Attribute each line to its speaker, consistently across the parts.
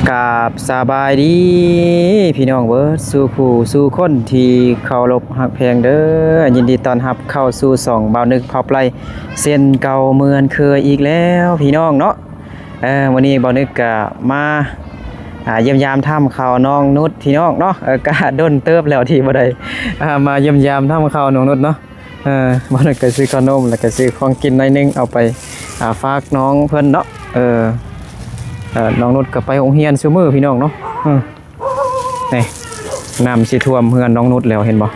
Speaker 1: กราบสบายดีพี่น้องเบิร์ดสู่ผู้สู่คนที่เคารพฮักแพงเด้อยินดีต้อนรับเข้าสู่สองบ่าวนึกเผาไพรเส้นเก่าเหมือนเคยอีกแล้วพี่น้องเนาะวันนี้บ่าวนึกก็มาเยี่ยมยามถ้ำเขาน้องนุชพี่น้องเนาะก็ด้นเติบแล้วที่บ่ได้มาเยี่ยมยามถ้ำเขาน้องนุชเนาะบ่าวนึกก็ซื้อขนมแล้วก็ซื้อของกินหน่อยนึงเอาไปฝากน้องเพิ่นเนาะน้องนุชก็ไปโรงเรียนซุมื้อพี่น้องเนาะนี่น้ำสิท่วมเฮือนน้องนุชแล้วเห็นบ่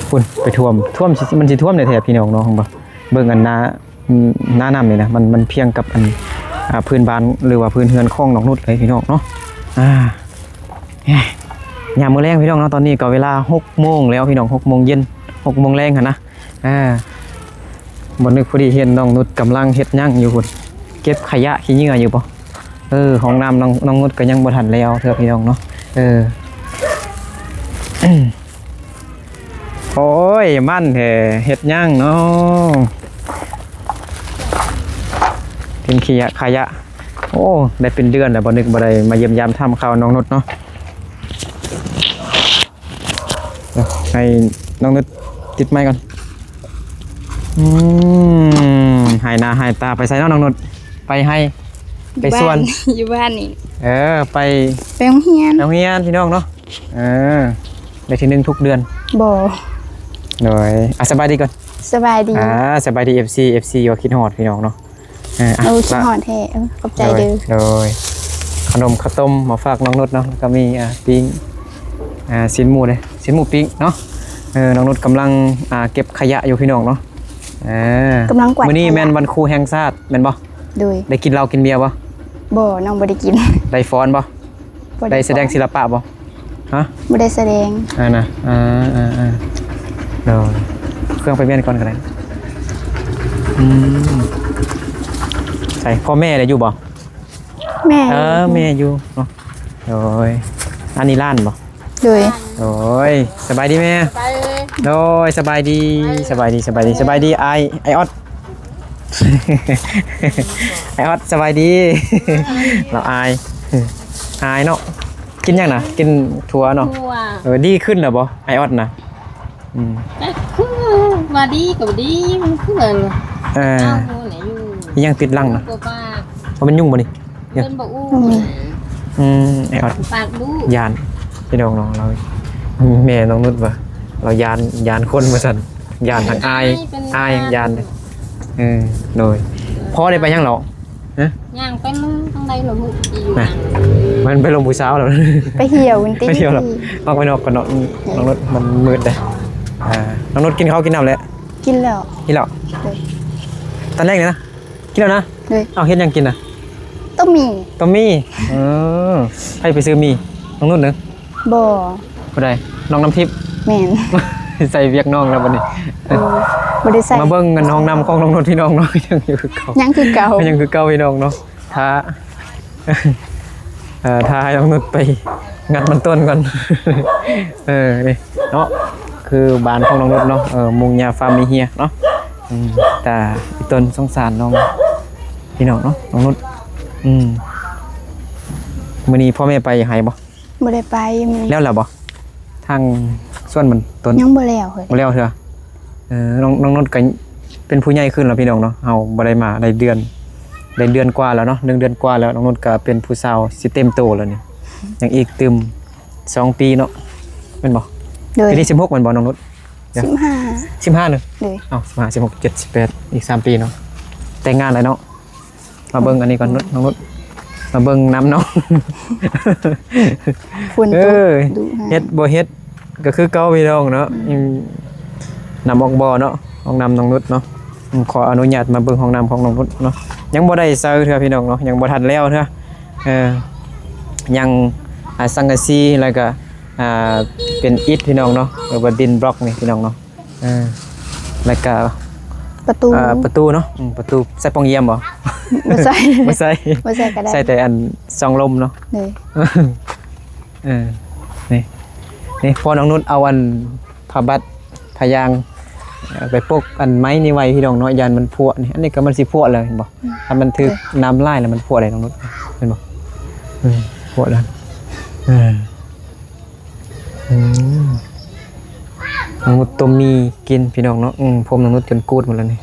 Speaker 1: คุณไปท่วมมันสิท่วมในแถบพี่น้องเนาะบ่เบิ่งอันหน้าน้ำนี่นะมันเพียงกับอันพื้นบ้านหรือว่าพื้นเฮือนของน้องนุชเลยพี่น้องเนาะยามมื้อแลงพี่น้องเนาะตอนนี้ก็เวลา 6:00 นแล้วพี่น้อง 6:00 นเย็น 6:00 นแลงหั่นนะบ่นึกพอดีเห็นน้องนุชกำลังเฮ็ดหยังอยู่พุ่นเก็บขยะขี้เหงื่ออยู่บ่ห้องน้ำน้องนุชก็ยังบ่ทันแล้วเถอะพี่น้องเนาะโอ้ยมันแท้เฮ็ดหยังเนาะทิ้งขยะโอ้ได้เป็นเดือนแล้วบ่นึกบ่ได้มาเยี่ยมยามทำข่าวน้องนุชเนาะให้น้องนุชติดไมค์ก่อนหายหน้าหายตาไปใส่น้องนุชไปให้ไปส่วน
Speaker 2: อยู่บ้านนี่
Speaker 1: ไป
Speaker 2: โรงเรียน
Speaker 1: พี่น้องเนาะได้ที่1ทุกเดือน
Speaker 2: บ่
Speaker 1: โดยสบายดีก่อน
Speaker 2: สบายดี
Speaker 1: สบายดี FC ว่าคิดฮอดพี่น้องเนาะ
Speaker 2: คิดฮอดแท้ขอบใจเด้อ
Speaker 1: โดยขนมข้าวต้มมาฝากน้องนุชเนาะก็มีปิ้งชิ้นหมูเลยชิ้นหมูปิ้งเนาะน้องนุชกำลังเก็บขยะอยู่พี่น้องเนาะ
Speaker 2: กำลังกวาด
Speaker 1: มื้อนี้แม่นวันครูแห่งชาติแม่นบ่ได้กินเหล้ากินเบียร์บ่
Speaker 2: น้องบ่ได้กิน
Speaker 1: ได้ฟ้อนบ่ได้แสดงศิลปะบ่ฮะ
Speaker 2: บ่ได้แสดง
Speaker 1: นะเดี๋ยวเครื่องไปเมียนก่อนก็ได้ใช่พ่อแม่ได้อยู่บ่
Speaker 2: แม่
Speaker 1: แม่อยู่เนาะโดยอันนี้ร้านบ่
Speaker 2: โดย
Speaker 1: สบายดีแม่โดยสบายดีไอออดไอออดสบายดีเราอายเนาะกินยังนะกินถั่วเนาะดีขึ้นเหรอบ่ไอออดนะ
Speaker 3: มาดีกับดีมันคือเหมือน
Speaker 1: ยังติดลังนะเพราะมันยุ่งบ่นี่
Speaker 3: เป็นบ่อู้
Speaker 1: ไอออด
Speaker 3: ปากดู
Speaker 1: ยานพี่น้องเราแม่น้องนุชว่าเรายานคนมาสั่นยานทางอายยานเลยโดยพ่อได้ไปยังหร
Speaker 3: ย่างไปเลยข้างในหลงอยู่
Speaker 1: มันไปลงผู้สาวแล้ว
Speaker 2: ไปเหี่ยวมันติ
Speaker 1: ไม่เที่ยวหรอกออกไปนอกก่อนเนาะน้องนุชมันมืดเลยน้องนุชกินข้าวกินน้ำแล้ว
Speaker 2: กินแล้ว
Speaker 1: ตอนแรกเนี่ยนะกินแล้วนะเอาเฮ็ดยังกินนะ
Speaker 2: ต้มมี
Speaker 1: ให้ไปซื้อมีน้องนุชเนอะ
Speaker 2: บ่
Speaker 1: ได้น้องน้ำทิพย์
Speaker 2: แม่น
Speaker 1: ใส่เวียกน้องแล้วบัดนี้
Speaker 2: บ่ได้ใส่
Speaker 1: มาเบิ่งกันน้องน้ำของน้องนุชที่น้องเนาะยังคือเก่า
Speaker 2: ยังคือเก่า
Speaker 1: พี่น้องเนาะท้าให้น้องนุชไปงัดมันต้นก่อนนี่เนาะคือบ้านของน้องนุชเนาะมุงยาฟาร์มมีเฮียเนาะแต่ต้นสงสารน้องพี่น้องเนาะน้องนุชมื้อนี้พ่อแม่ไปให้บ่
Speaker 2: ได้ไป
Speaker 1: แล้วบ่ทางส่วนมันต้น
Speaker 2: ยังบ่แล้วเฮ้ย
Speaker 1: บ่แล้วเถอะน้องนุชก็เป็นผู้ใหญ่ขึ้นแล้วพี่น้องเนาะเฮาบ่ได้มาได้เดือนกว่าแล้วเนาะ1 เดือนกว่าแล้วน้องนุชก็เป็นผู้สาวสิเต็มโตแล้วนี่ยังอีกตึม2 ปีเนาะแม่นบ่ปีนี้16แม่นบ่น้องนุช15นึง15 16 17 18อีก3 ปีเนาะแต่งงานแล้วเนาะมาเบิ่งอันนี้ก่อนน้องนุชมาเบิ่งน้ำน้องเฮ็ดบ่เฮ็ดก็คือเก่าพี่น้องเนาะน้ำออกบ่อเนาะห้องน้ำน้องนุชเนาะขออนุญาตมาเบิ่งห้องน้ำของน้องนุชเนาะยังบ่ได้เซอร์เถอะพี่น้องเนาะยังบ่ทันแล้วเถอะยังสังกะสีแล้วก็เป็นอิฐพี่น้องเนาะหรือว่าดินบล็อกนี่พี่น้องเนาะแล้วก็ประตูเนาะประตูใส่ปองเยี่ยมบ่
Speaker 2: บ่ใส่
Speaker 1: ก็ได้ใส่แต่อันซองลมเนาะนี่พอน้องนุชเอาอันผ้าบัดพยาง ไปปกอันไม้นี่ไว้พี่น้องเนาะยันมันพัวนี่อันนี้ก็มันสิพัวเลยเห็นบ่ถ้ามันถึกน้ำลายแล้วมันพัวได้น้องนุชเห็นบ่พัวแล้วน้องนุชต้มมีกินพี่น้องเนาะผมน้องนุชจนกูดหมดแล้วนี่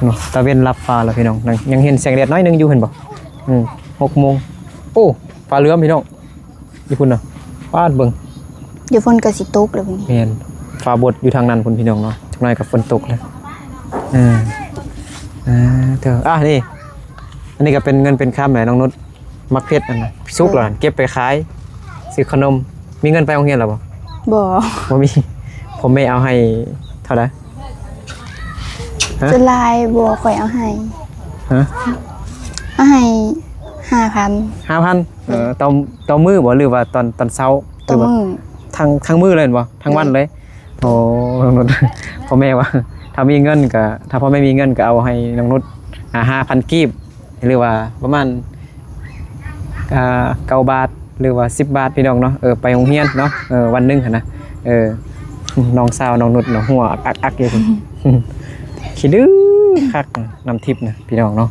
Speaker 1: เนาะตะเวนรับฟ้าแล้วพี่น้องยังเห็นแสงแดดน้อยนึงอยู่เห็นบ่6 โมงโอ้ฟ้าเหลืองพี่น้องญี่ปุ่นเนาะฟาดเบิ่ง
Speaker 2: เดี๋ยวฝนก็สิตกแล้วพุ่นนี่
Speaker 1: แม่นฟ้าบดอยู่ทางนั้นพุ่นพี่น้องเนาะจักหน่อยกับฝนตกแล้วเถอะนี่อันนี้ก็เป็นเงินเป็นค่าแม่น้องนุชมักเพชรอันน่ะสุกแล้วเก็บไปขายซื้อขนมมีเงินไปโรงเรียนหรอบ่
Speaker 2: บ่
Speaker 1: บ่มีผมไม่เอาให้เท่าไหร่
Speaker 2: จะลายบ่ค่อยเอาให้
Speaker 1: ฮะ
Speaker 2: เอาให้ 5,000
Speaker 1: 5,000ต่อมื้อบ่หรือว่าตอนเช้าห
Speaker 2: ต่
Speaker 1: รือ อว่า
Speaker 2: มื้อ
Speaker 1: ทั้งมื้อเลยบ่ทั้งวันเลยโอ้น้องนุชพ่อแม่ว่าถ้ามีเงินก็ถ้าพ่อไม่มีเงินก็เอาให้น้องนุช5,000 กีบหรือว่าประมาณ9 บาทหรือว่า10 บาทพี่น้องเนาะไปโรงเรียนเนาะวันนึงหั่นนะน้องสาวน้องนุชเนาะหัวอักๆอยู่พุ่น ขี้ดื้อคักน้ำทิพย์นะพี่น้องเนาะ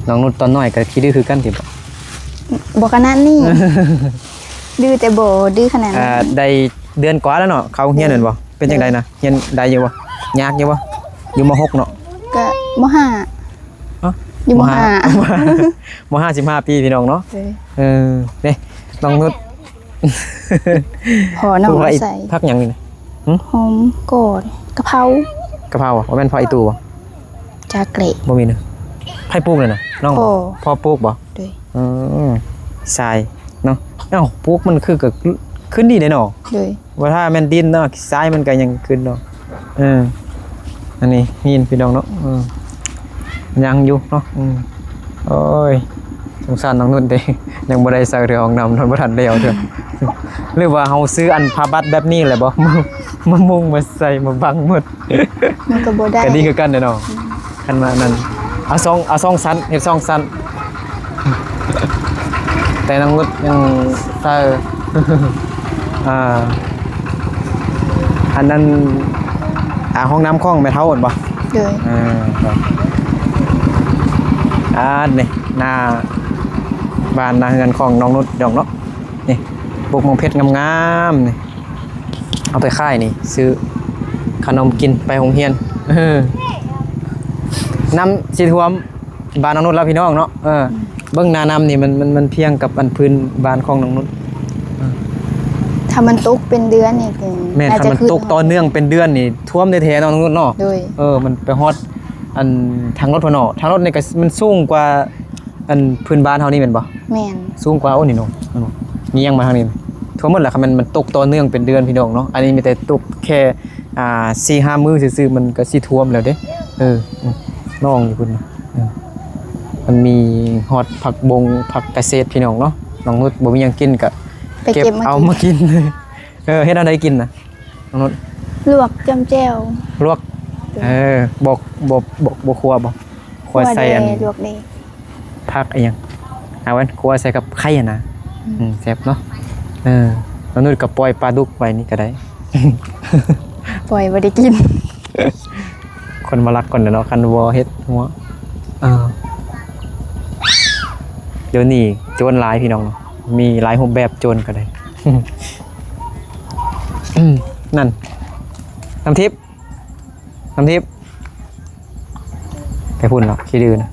Speaker 1: น้องนุชตอนน้อยก็ขี้ดื้อคือกันติบ่
Speaker 2: บ่ขนาดนี้ ดื้อแต่บ่ดื้อขนาดนั้น
Speaker 1: ได้เดือนกว่าแล้วเนาะเขาเฮียนนั่นบ่เป็นจังไดนะเฮียนได้อยู่บ่ยากอยู่บ่อยู่ม.6 เนาะ
Speaker 2: ก็มห้า
Speaker 1: เอ้า
Speaker 2: อยู่มห้า
Speaker 1: ม.5 15 ปีพี่น้องเนาะ นี่น้องนุช
Speaker 2: พอน้องเอาใส่
Speaker 1: พักหยังนี่นะ
Speaker 2: หอมกอดกะเพราก
Speaker 1: ะเพราบ่แม่นพออีตูบ่
Speaker 2: จากเกละ
Speaker 1: บ่มีนะใครปลูกเลยนะน้อง พ่อปลูกบ่
Speaker 2: ด้วย
Speaker 1: ทรายเนาะปลูกมันคือก็ขึ้นดีได้เนาะ
Speaker 2: ด้วย
Speaker 1: ว่าถ้าแม่นดินเนาะทรายมันก็ยังขึ้นเนาะอันนี้หินพี่น้องเนาะยังอยู่เนาะโอ้ยสงสารน้องนุ่นเด้ ยังบ่ได้ใส่เรือออกน้ำนอนบ่ทันแล้วเด้อ หรือว่าเฮาซื้ออันผ้าบัดแบบนี้แหละบ่ มามุงมาใส่มาบังหมด
Speaker 2: มันก็บ่ได้
Speaker 1: ก็ดีคือกันเนาะคันว่านั้นเอาสองชั้นเฮ็ด2 ชั้น แต่น้องนุชยังใส่ อันนั้นห้องน้ำคลองแม่เฒ่าอ่อนบ่
Speaker 2: ด้วย
Speaker 1: นี่หน้าบ้านหน้าเฮือนของน้องนุชดอกเนาะนี่ปลูกมะเพชรงามๆนี่เอาไปขายนี่ซื้อขนมกินไปโรงเรียนน้ำสิท่วมบ้านน้องนุชแล้วพี่น้องเนาะเบิ่งหน้าน้ำนี่มันเพียงกับอันพื้นบ้านของน้องนุช
Speaker 2: ถ้ามันตกเป็นเดือนนี่คือ
Speaker 1: แม่นถ้ามันตกต่อเนื่องเป็นเดือนนี่ท่วมได้แท้น้องนุชเนาะ
Speaker 2: ด้วย
Speaker 1: มันไปฮอดอันทางรถพนอทางรถนี่ก็มันสูงกว่าอันพื้นบ้านเฮานี่แม่นบ่
Speaker 2: แม่น
Speaker 1: สูงกว่าโอ้นี่เนาะมียังมาทางนี้ทั่วหมดแหละครับมันตกต่อเนื่องเป็นเดือนพี่น้องเนาะอันนี้มีแต่ตกแค่4-5 มื้อซื่อๆมันก็สิท่วมแล้วเด้น้องอยู่พุ่นมันมีฮอดผักบงผักเกษตรพี่น้องเนาะน้องนุชบ่มีหยังกินก็
Speaker 2: ไปเก็บ
Speaker 1: เอามากิน เฮ็ดอะไรกินน่ะน้องนุช
Speaker 2: ลวกจำแจ่ว
Speaker 1: ลวกบอกครัวบ่ครัวใส่อัน
Speaker 2: ลวกเด้
Speaker 1: ผักอีหยังเอาไว้ครัวใส่กับไข่อ่ะนะแซ่บเนาะแล้วนู่นก็ปล่อยปลาดุกไว้นี่ก็ได้
Speaker 2: ปล่อยบ่ได้กิน
Speaker 1: คนมารักก่อนเนาะคันวอเฮ็ดหัวเดี๋ยวนี้โจรหลายพี่น้องเนาะมีหลายรูปแบบโจรก็ได้ นั่นน้ำทิพย์ไปพูดหรอกขี้ดื้อนะ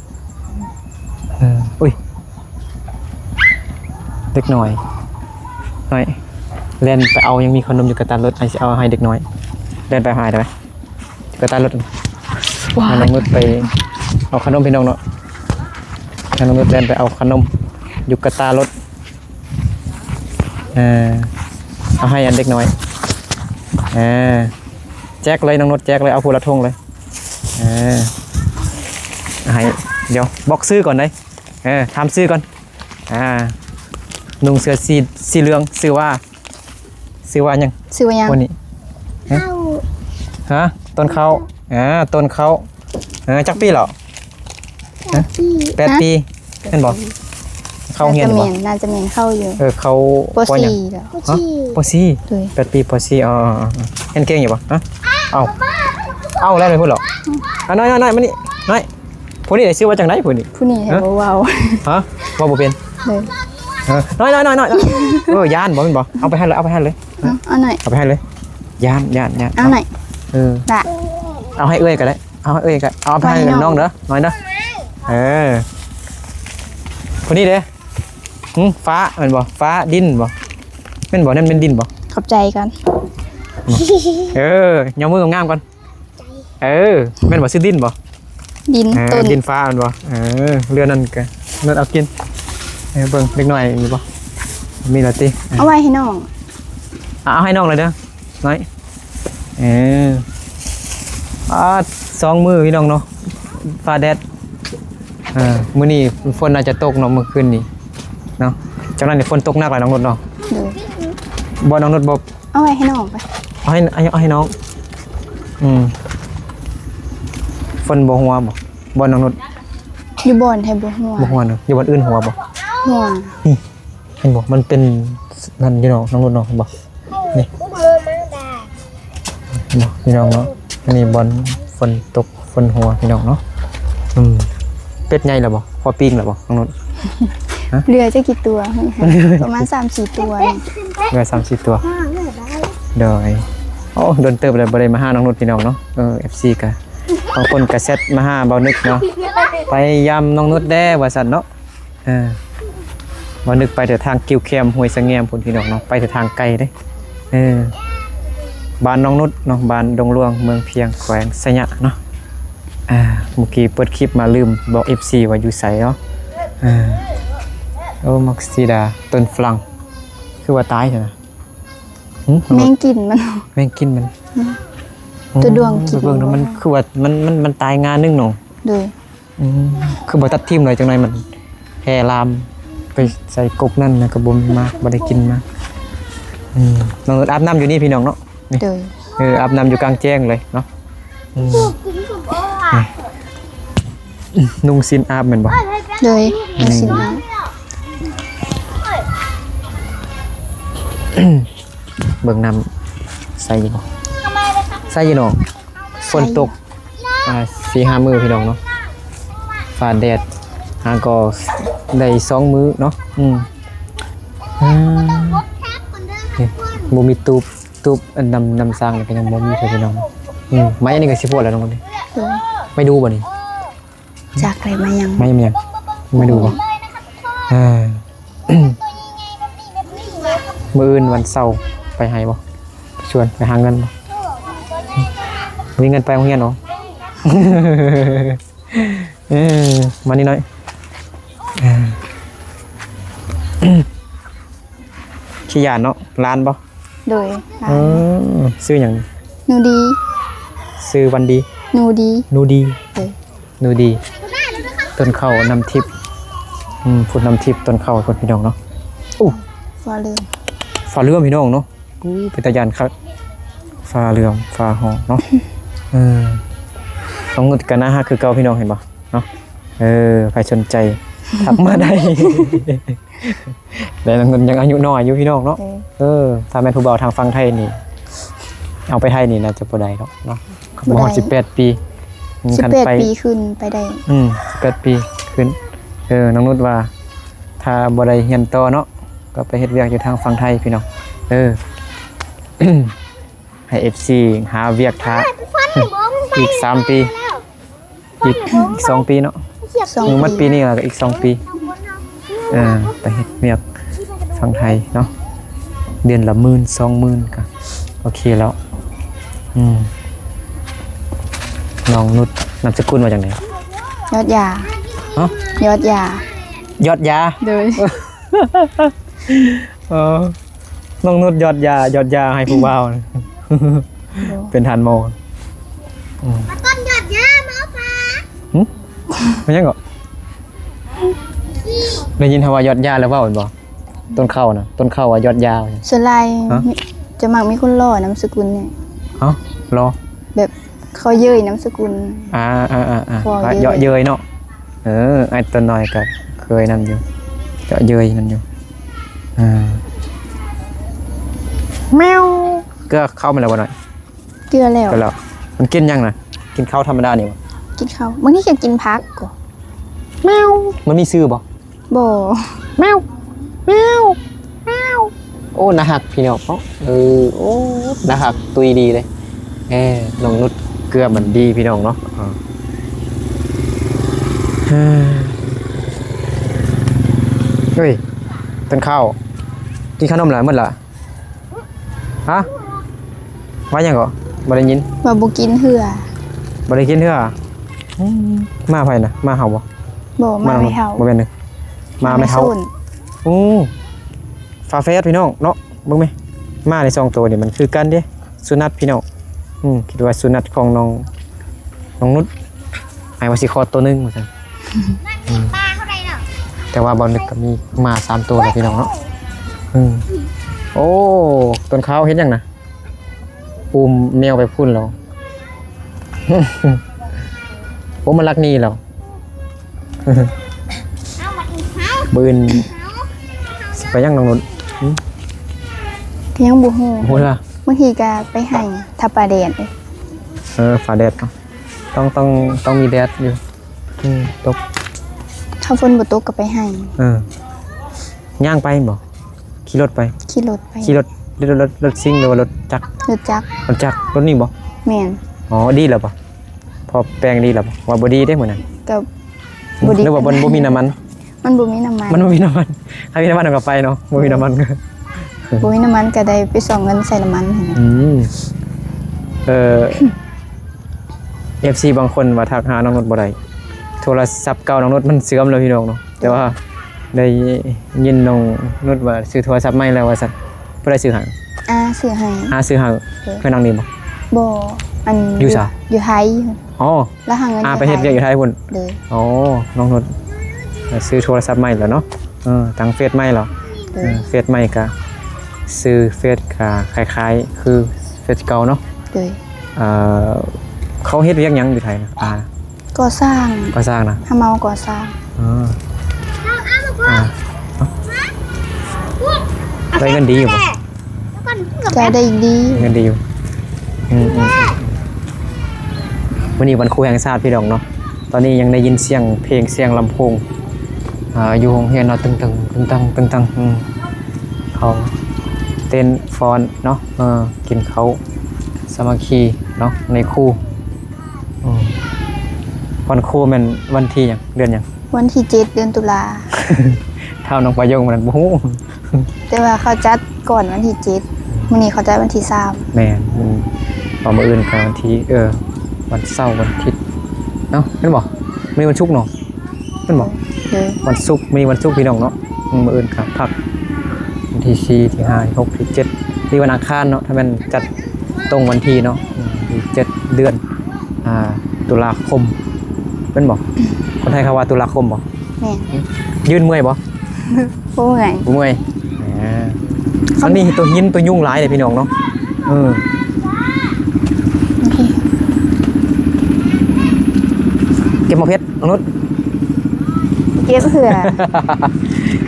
Speaker 1: อุ้ยเด็กหน่อยเล่นไปเอายังมีขนมอยู่กระตารถไอจะเอาให้เด็กน้อยเล่นไปหายได้ไหมกระตารถให้น้องนุชไปเอาขนมพี่น้องเนาะให้น้องนุชเล่นไปเอาขนมอยู่กระตารถเอาให้อันเด็กน้อยแจกเลยน้องนุชแจกเลยเอาพูละทงเลยให้เดี๋ยวบอกซื้อก่อนเลยทำซื้อก่อนนุ่งเสื้อสีเหลืองซื้อว่ายัง
Speaker 2: ซื้อว่ายัง
Speaker 1: วันนี้ฮะต้นเขาต้นเขาจักปีเหรอ8 ปีเห็นบอก เข้าเฮียนบ่
Speaker 2: น่าจะเหม็นเข้าอยู่
Speaker 1: เขา
Speaker 2: ป
Speaker 1: ว่าหยัง
Speaker 2: .4 แล้ว
Speaker 1: ฮะปอซี่
Speaker 2: ด้วย
Speaker 1: 8 ปีปอซี่อ๋อเห็นเก่งอยู่ป่ะฮะเอาแล้วเลยพูดหรอน้อยมานี่น้อยผู้นี้ได้ชื่อว่าจังไดผู้นี้
Speaker 2: ผู้นี้ให้บ่เว้า
Speaker 1: ฮะว่าบ่เป็น
Speaker 2: เลย
Speaker 1: น้อยย่านบ่เป็นบ่เอาไปให้เลย
Speaker 2: เอาหน่อย
Speaker 1: เอาไปให้เลยย่าน
Speaker 2: เอาหน่อย ละ
Speaker 1: เอาให้เอ้ยก็ได้เอาให้เอ้ยก็เอาไปให้น้องเด้อน้อยเด้อคนนี้เด้ฟ้าแม่นบ่ฟ้าดินบ่แม่นบ่นั่นเป็นดินบ่
Speaker 2: ขอบใจกัน
Speaker 1: ยอมมืองามก่อนแม่นบ่ซื้อดินบ่
Speaker 2: ดินต้น
Speaker 1: ดินฟ้าแม่นบ่เรือนั่นก็นั่นเอากินเบิ่งเล็กน้อยมีบ่มีละติ
Speaker 2: เอาไว้ให้น้อง
Speaker 1: เอาให้น้องเลยเด้อน้อย2 มื้อพี่น้องเนาะฟ้าแดดมื้อนี้ฝนน่าจะตกเนาะมื้อคืนนี้เนาะจังนั้นนี่ฝนตกหนักหลายน้องนดเนาะ
Speaker 2: เลย
Speaker 1: บ่น้องนดบ่
Speaker 2: เอาไว้ให้น้องไป
Speaker 1: เอาให้น้องฝนบ่หัวบ่น้องนด
Speaker 2: อยู่บ่อนให้บ่หัว
Speaker 1: บ่หัวเนาะอยู่บ่อนอื่นหัวบ่
Speaker 2: หัว
Speaker 1: นี่เห็นบ่มันเป็นนั่นอยู่เนาะน้องนดเนาะเห็นบ่นี่บ่พี่น้องเนาะอันนี้บ่อนฝนตกฝนหัวพี่น้องเนาะเป็ดใหญ่แล้วบ่พอปิ้งแล้วบ่น้องนด
Speaker 2: เรือจะกี่ตัว ประมาณ 3-4 ตัวนี่
Speaker 1: เรือ3-4 ตัวเด้อโดนเติบเลยบ่ได้มาหาน้องนดพี่น้องเนาะFC ก็บางคนก็เซตมาหาเบานึกเนาะไปยำน้องนดแด้ว่าซั่นเนาะเบานึกไปแต่ทางกิ้วแคมห้วยสะแงมพุ่นพี่น้องเนาะไปแต่ทางไกลเด้บ้านน้องนดเนาะบ้านดงหลวงเมืองเพียงแขวงสะยะเนาะเมื่อกี้เปิดคลิปมาลืมบอก FC ว่าอยู่ไสเนาะมักซิดาต้นฝรั่งคือว่าตายใช่ไหม
Speaker 2: แมงกินมัน
Speaker 1: แม่งกินมัน
Speaker 2: ตัวดวงกิน
Speaker 1: เบิ่งแล้วมันคือว่ามันตายงานนึงเนาะ
Speaker 2: เลย
Speaker 1: คือบ่ตัดทิ่มเลยจังไดมันแห่ลามไปใส่กกนั่นนะก็บ่มาบ่ได้กินมาน้องอาบน้ำอยู่นี่พี่น้องเนาะนี่
Speaker 2: เลย
Speaker 1: อาบน้ำอยู่กลางแจ้งเลยเนาะนุ่งซินอาบแม่นบ่
Speaker 2: เลยเอาสินะ
Speaker 1: เบิ่งน้ำใส่อยู่บ่ใส่อยู่เนาะฝนตก4-5 มื้อพี่น้องเนาะฟ้าแดดหาก็ได้2 มื้อเนาะบ่มีตูบอันนำสร้างก็ยังบ่มีพี่น้องไม้อันนี้ก็สิพอแล้วน้องคนนี้
Speaker 2: เลย
Speaker 1: ไม่ดูบ่นี่
Speaker 2: จากอะไรมายัง
Speaker 1: ไม่ยังไม่ดูบ่มื้ออื่นวันเสาร์ไปให้บ่ชวนไปหาเงินบ่มีเงินไปโรงเรียนเนาะ มานี่หน่อยขี้ยานเนาะร้านบ่
Speaker 2: เลย
Speaker 1: ซื้อหยัง
Speaker 2: หนูดี
Speaker 1: ซื้อวันดี
Speaker 2: หนูดี
Speaker 1: นูดี
Speaker 2: เลย
Speaker 1: นูดี ต้นข้าวนำทิพย์พูดนำทิพย์ต้นข้าวคนพี่น้องเนาะอู้
Speaker 2: ฟ้าเรือง
Speaker 1: ฟ้าเรื่องพี่น้องเนาะเป็นตายันครับฟ้าเรืองฟ้าหองเนาะต้องงดกันนะฮะคือเก่าพี่น้องเห็นป่ะเนาะใครสนใจทักมาได้ แต่เงินยังอายุน้อยอายุพี่น้องเนาะถ้าแม่นผู้เบาทางฟังไทยนี่เอาไปไทยนี่น่าจะบ่ได้เนาะบ่ฮอด18 ปี
Speaker 2: 18 ปีขึ้นไปได้
Speaker 1: 18 ปีขึ้นน้องนุชว่าถ้าบ่ได้เรียนต่อเนาะก็ไปเฮ็ดเวียกอยู่ทางฝั่งไทยพี่น้องให้ FC หาเวียกท้าอีก3 ปีอีก2 ปีเนาะมัดปีนี้ก็อีก2 ปีไปเฮ็ดเวียกฝั่งไทยเนาะเดือนละ 10,000-20,000ก็โอเคแล้วน้องนุชนามสกุลมาจากไหน
Speaker 2: ยอดยา
Speaker 1: ฮะ
Speaker 2: ยอดยา
Speaker 1: ยอดยา
Speaker 2: เลย
Speaker 1: น้องนุชยอดยาให้ผู้บ่าวเป็นทานโม
Speaker 3: ต้นหยดยามาเอาฟ้า
Speaker 1: ไม่ใช่เหรอได้ยินคำว่ายอดยาแล้วว่าบ่ต้นข้าวนะต้นข้าวว่ายอดยา
Speaker 2: ส่วนลายจะมักมีคนรอนามสกุลเนี่ย
Speaker 1: รอ
Speaker 2: แบบเขาเย้ยนามสกุล
Speaker 1: เยาะเย้ยเนาะไอ้ตัวน้อยก็เคยนำอยู่ เจาะเยยนั่นอยู่แมวก็เข้ามาแล้วบ่หน่อย
Speaker 2: เกลือแล้ว
Speaker 1: ก็แล้วมันกินยังนะกินข้าวธรรมดานี่บ่
Speaker 2: กินข้าวบางทีจะกินพักก็
Speaker 1: แมวมันมีชื่อบ่
Speaker 2: บ่
Speaker 1: แมวแมวแมวโอ้น่าฮักพี่น้องโอ้น่าฮักตุยดีเลยน้องนุชเกลือมันดีพี่น้องเนาะเฮ้ยต้นข้าวกินขนมหลายมื้อละฮะว่าหยังก็บ่ได้ยิน
Speaker 2: ว่าบ่กินเหือ
Speaker 1: บ่ได้กินเด้อมาไผน่ะมาเฮาบ่
Speaker 2: บ่มาไม่เฮา
Speaker 1: บ่แม่นนึงมาไม่เฮา
Speaker 2: ส้น
Speaker 1: โอ้ฟาเฟสพี่น้องเนาะเบิ่งไหมมาใน2ตัวนี่มันคือกันเด้สุนัขพี่น้องคิดว่าสุนัขของน้องนุชให้ว่าสิคลอดตัวหนึงว่าซั่น
Speaker 3: ปลาเขาได้เนาะ
Speaker 1: แต่ว่าบ่นึกก็มีมา3ตัวแล้วพี่น้องเนาะโอ้ต้นข้าวเฮ็ดหยังน่ะอุ้มแมวไปพุ่นแล้ว โอ้มันรักนี่แล้ว
Speaker 3: เอามาอีกเฮา
Speaker 1: บืนสิไปยังน้องนุช
Speaker 2: ก็ยังบ่ฮู้
Speaker 1: โหล่ะ
Speaker 2: บางทีก็ไปให้ทับปลาแดดเลย
Speaker 1: ฝาแดดเนาะต้องมีแดดอยู่ตก
Speaker 2: ถ้าฝนบ่ตกก็ไปให้
Speaker 1: ย่างไปบ่ขี่รถไป
Speaker 2: ขี่รถไป
Speaker 1: ขี่รถซิ่งหรือว่ารถจักร
Speaker 2: รถจักร
Speaker 1: รถจักรรถนี่บ่
Speaker 2: แม่น
Speaker 1: อ๋อดีแล้วบ่พอแปลงดีแล้วบ่ว่าบ่ดีเด้มื้อนั้น
Speaker 2: ก็บ่ดี
Speaker 1: หรือว่าบ่มีน้ำมัน
Speaker 2: มันบ่มีน้ำมัน
Speaker 1: มันบ่มีน้ำมันถ้ามีน้ำมันก็ไปเนาะบ่มีน้ำมันก็
Speaker 2: บ่มีน้ำมันก็ได้ไปส่งเงินใส่น้ำมันให้นะ
Speaker 1: FC บางคนว่าทักหาน้องนุชบ่ได้โทรศัพท์เก่าน้องนุชมันเสื่อมแล้วพี่น้องเนาะแต่ว่าได้ยินน้องนุชว่าซื้อโทรศัพท์ใหม่แล้วว่าซั่นบ่ได้ซื้อให้
Speaker 2: ซื้อให้
Speaker 1: ซื้อให้เพิ่นนั่งนี่บ่
Speaker 2: บ่อัน
Speaker 1: อยู่ไส
Speaker 2: อยู่ไทย
Speaker 1: อ๋อ
Speaker 2: แล้วหาเงิน
Speaker 1: ไปเฮ็ดเวียกอยู่ไทยพุ่น
Speaker 2: เลย
Speaker 1: อ๋อน้องนุชซื้อโทรศัพท์ใหม่แล้วเนาะตั้งเฟซใหม่แล้วเฟซใหม่ก็ซื้อเฟซก็คล้ายๆคือเฟซเก่าเนาะ
Speaker 2: เลย
Speaker 1: เขาเฮ็ดเวียกหยังอยู่ไทยนะ
Speaker 2: ก่อสร้าง
Speaker 1: ก็สร้างนะ
Speaker 2: ทำเมาก่อสร้าง
Speaker 1: ได้เงินดีอยู่บ่
Speaker 2: จะได้ดี
Speaker 1: เงินดีอยู่วันนี้วันครูแห่งชาติพี่น้องเนาะตอนนี้ยังได้ยินเสียงเพลงเสียงลำโพงอยู่โรงเรียนเนาะตึงเขาเต้นฟ้อนเนาะกินเขาสามัคคีเนาะในครูวันครูแม่นวันที่หยังเดือนหยัง
Speaker 2: วันที่7เดือนตุลา
Speaker 1: เท่าน้องประยงมันบ่ฮู้
Speaker 2: แต่ว่าเขาจัดก่อนวันที่7มื้อนี้เขาจัดวันที่3
Speaker 1: แม่นพอมื้ออื่นก็วันที่วันเสาร์วันอาทิตย์เนาะแม่นบ่มีวันศุกร์เนาะแม่นบ่
Speaker 2: เลย
Speaker 1: วันศุกร์มีวันศุกร์พี่น้องเนาะมื้ออื่นก็พักวันที่4ที่5ที่6ที่7มีวันอังคารเนาะถ้ามันจัดตรงวันที่เนาะที่7เดือนตุลาคมเป็นบ่คนไทยเขาว่าตุลาคมบ่
Speaker 2: แม่น
Speaker 1: ยืนเมื่อยบ่
Speaker 2: บ่ไง
Speaker 1: บ่เมื่อยอันนี้ตัวหินตัวยุ่งหลายเลยพี่น้องเนาะเก็บมะเพชรน้องนุช
Speaker 2: เก็บเหือ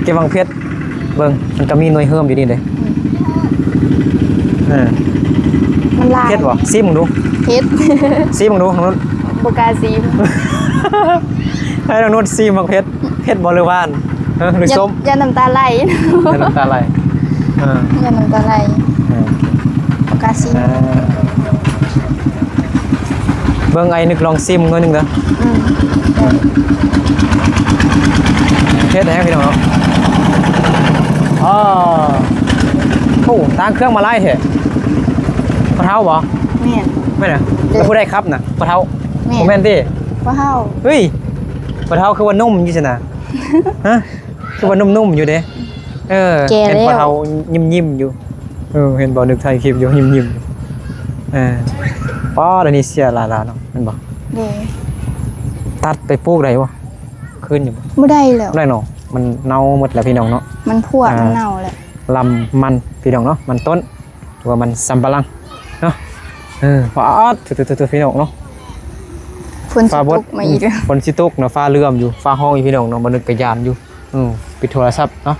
Speaker 1: เก็บมะเพชรเบิ่งมันก็มีหน่วยเฮิมอยู่นี่เด้
Speaker 2: มันลาย
Speaker 1: เพชรบ่ซิมมึงดู
Speaker 2: เฮ็ด
Speaker 1: ซิมมึงดูน้องนุช
Speaker 2: บ่กล้าซีม
Speaker 1: ให้น้องนุชซิมมะเพชรเพชรบ่หรือว่านหรือส้ม
Speaker 2: อย่าน้ำตาไหล
Speaker 1: น้ำตาไหล
Speaker 2: อย่าน้ำตาไหลบ่กล้าซีม
Speaker 1: เบิ่งไอ้นึกลองซิมหน่อยนึงเด้อเฮ็ดให้พี่น้องเนาะโอ้ตั้งเครื่องมาไล่เถอะปะเท้าบ่
Speaker 2: แม่น
Speaker 1: ไม่น่ะแล้วผู้ใดครับน่ะปะเท้า
Speaker 2: แม่
Speaker 1: บ่แม่นติ
Speaker 2: ว้าว
Speaker 1: เฮ้ยปะเท้าคือว่านุ่มอยู่ซั่นน่ะฮะคือว่านุ่มๆอยู่เด้เห็นปะเท้ายิ้มๆอยู่เห็นบ่นึกถ่ายคลิปอยู่ยิ้มๆอยู่ป้อเดี๋ยวนี้เสียหลายๆเนาะแม่นบ่
Speaker 2: เด้
Speaker 1: ตัดไปปลูกได้บ่คืนอยู่บ่
Speaker 2: บ่ได้แล้ว
Speaker 1: ได้เนาะมันเน่าหมดแล้วพี่น้องเนาะ
Speaker 2: มันพวกมันเน่าแล้ว
Speaker 1: ลำมันพี่น้องเนาะมันต้นหรือว่ามันสำปะหลังเนาะฟ้าทุพี่น้องเนาะ
Speaker 2: ฝนสิตกมาอีกแล้ว
Speaker 1: ฝนสิตกเนาะฟ้าเลื่อมอยู่ฟ้าห้องอยู่พี่น้องเนาะบ่นึกกระยานอยู่ ปิดโทรศัพท์เนาะ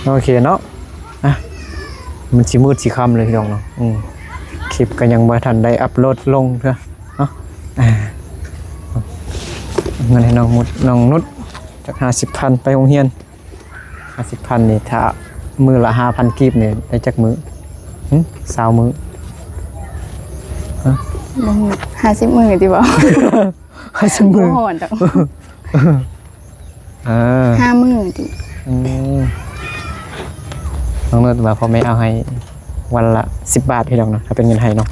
Speaker 1: โอเคเนาะอ่ะมันสิมืดสิค่ำเลยพี่น้องเนาะคลิปก็ยังบ่ทันได้อัปโหลดลงเด้อเนาะเงินให้น้องนุชจาก50,000ไปโรงเรียน50,000นี่ถ้ามือละ5,000กีบนี่ได้จักมื้อ20มื้อ
Speaker 2: 50 มื้อติบ่
Speaker 1: 50มื้อ
Speaker 2: โหดดอก5 มื้อติ
Speaker 1: น้องนุชว่าพ่อแม่เอาให้วันละ10 บาทพี่น้องเนาะถ้าเป็นเงินไทยเนาะ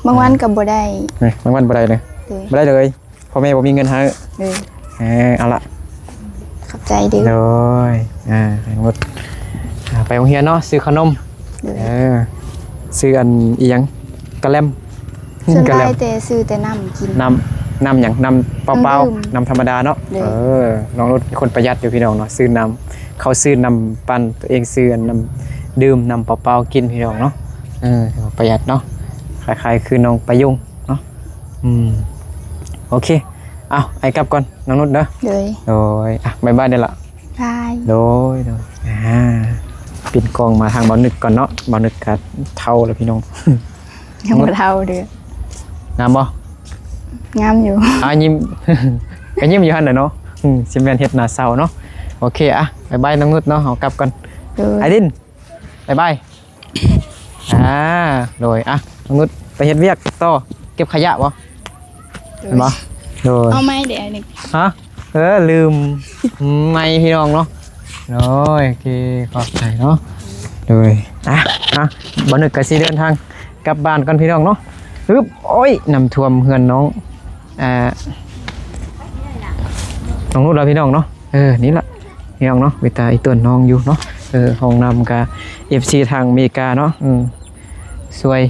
Speaker 2: บางวันก็บ่ได้
Speaker 1: บางวันบ่ได้เลยบ่ได้เลยพ่อแม่บ่มีเงินให้
Speaker 2: เลย
Speaker 1: เอาละ
Speaker 2: ขอบใจเด้อ
Speaker 1: เลยน้องนุชไปโรงเรียนเนาะซื้อขนมซื้ออันอีหยังกะแลม
Speaker 2: ส่วนได้แต่ซื้อแต่น้ำกิน
Speaker 1: น้ำอย่างน้ำเปล่าๆน้ำธรรมดาเนาะน้องนุชเป็นคนประหยัดอยู่พี่น้องเนาะซื้อน้ำเขาซื้อน้ำปั่นตัวเองซื้อน้ำดื่มน้ำเปล่าๆกินพี่น้องเนาะประหยัดเนาะคล้ายๆคือน้องประยุงเนาะโอเคเอาไอ้กลับก่อนน้องนุชเนาะโดยบ๊ายบายเด้อละ
Speaker 2: บาย
Speaker 1: โดยปิดกองมาทางบ่าวนึกก่อนเนาะบ่าวนึกกัดเท่าแล้วพี่น้อง
Speaker 2: ยังบ่เท่าเด้
Speaker 1: องามบ่
Speaker 2: งามอยู่
Speaker 1: ยิ้มก็ยิ้มอยู่หั่นน่ะเนาะสิแม่นเฮ็ดหน้าเศร้าเนาะโอเคบ๊ายบายน้องนุชเนาะเฮากลับก่อนไอ้ดินบ๊ายบายโดยน้องนุชไปเฮ็ดเวียกต่อเก็บขยะบ่เห็นบ่โดย
Speaker 2: เอาไม้เดี๋ยวนี่
Speaker 1: ฮะลืมไม้พี่น้องเนาะโอเคขอบใจเนาะโดยบ่นึกก็สิเดินทางกลับบ้านก่อนพี่น้องเนาะโอ้ยน้ำท่วมเฮือนน้องน้องนุชแล้วพี่น้องเนาะนี่ล่ะพี่น้องเนาะเวลาไอ้ต้นน้องอยู่เนาะห้องน้ำกับ FC ทางอเมริกาเนาะสวย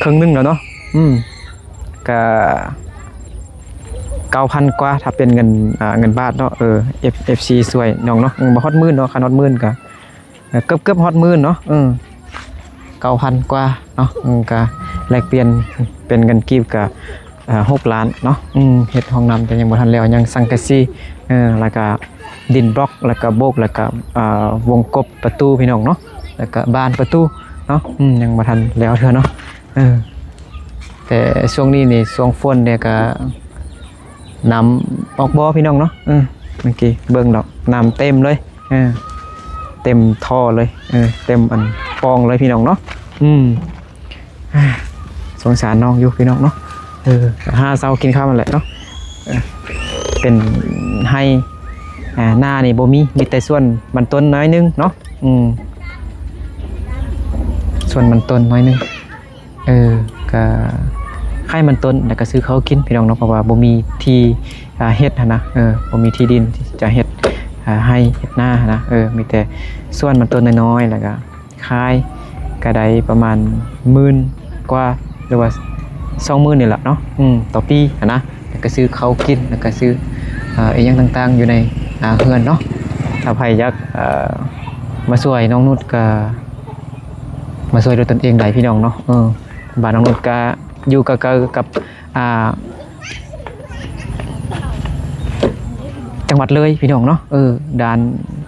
Speaker 1: ครึ่งนึงแล้วเนาะก็9,000 กว่าถ้าเป็นเงินบาทเนาะFC สวยน้องเนาะบ่ฮอด10,000เนาะคันฮอด10,000ก็เกือบฮอด10,000เนาะ9,000 กว่าเนาะก็แลกเปลี่ยนเป็นเงินกีบก็6 ล้านเนาะเฮ็ดห้องน้ำแต่ยังบ่ทันแล้วยังสังกะสีแล้วก็ดินบล็อกแล้วก็โบกแล้วก็วงกบประตูพี่น้องเนาะแล้วก็บานประตูเนาะยังบ่ทันแล้วเทื่อเนาะแต่ช่วงนี้นี่ช่วงฝนเนี่ยก็น้ำออกบ่พี่น้องเนาะเมื่อกี้เบิ่งดอกน้ำเต็มเลยเต็มท่อเลยเต็มอันปองเลยพี่น้องเนาะสงสารน้องอยู่พี่น้องเนาะหาเช้ากินข้าวมันแหละเนาะเป็นให้หน้านี่บ่มีแต่ส่วนมันต้นน้อยนึงเนาะส่วนมันต้นน้อยนึงก็ให้มันต้นแล้วก็ซื้อเขากินพี่น้องเนาะเพราะว่าบ่มีที่เฮ็ดนะบ่มีที่ดินที่จะเฮ็ดให้เฮ็ดหน้านะมีแต่ส่วนมันต้นน้อยๆแล้วก็ขายก็ได้ประมาณ10,000 กว่าหรือว่า20,000นี่แหละเนาะต่อปีนะแล้วก็ซื้อเขากินแล้วก็ซื้ออีกอย่างต่างๆอยู่ในเฮือนเนาะถ้าใครอยากมาช่วยน้องนุชก็มาช่วยด้วยตนเองได้พี่น้องเนาะบ้านน้องนุชก็อยู่กับจังหวัดเลยพี่น้องเนาะด่าน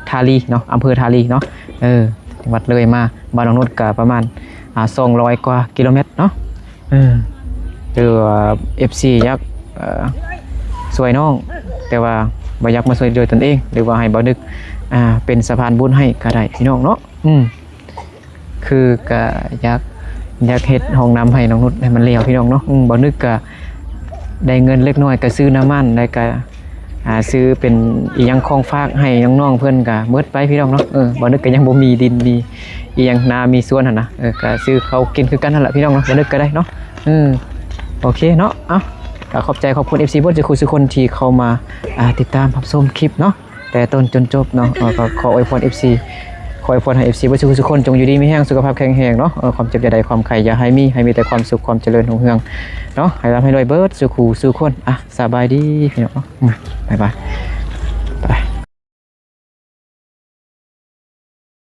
Speaker 1: ทาลีเนาะอำเภอทาลีเนาะจังหวัดเลยมาบ้านน้องนุชก็ประมาณ200 กว่ากิโลเมตรเนาะFC อยากช่วยน้องแต่ว่าบ่อยากมาช่วยด้วยตนเองหรือว่าให้บ่นึกเป็นสะพานบุญให้ก็ได้พี่น้องเนาะคือก็อยากเฮ็ดห้องน้ำให้น้องนุชให้มันเลี้ยวพี่น้องเนาะบ่นึกก็ได้เงินเล็กน้อยก็ซื้อน้ำมันได้ก็ซื้อเป็นอีหยังของฝากให้น้องๆเพิ่นก็เบิดไปพี่น้องเนาะบ่นึกก็ยังบ่มีดินมีอีหยังนามีสวนหั่นนะก็ซื้อเขากินคือกันนั่นแหละพี่น้องเนาะบ่นึกก็ได้เนาะโอเคเนาะขอบใจขอบคุณ FC เบิดทุกคนที่เข้ามาติดตามรับชมคลิปเนาะแต่ต้นจนจบเนาะก็ขออวยพร FC ขออวยพรให้ FC เบิดทุกคนจงอยู่ดีมีแรงสุขภาพแข็งแรงเนาะความเจ็บอย่าได้ความไข้อย่าให้มีแต่ความสุขความเจริญรุ่งเรืองเนาะให้ร่ำให้รวยเบิดสู่คู่สู่คนสบายดีพี่น้องบ๊ายบาย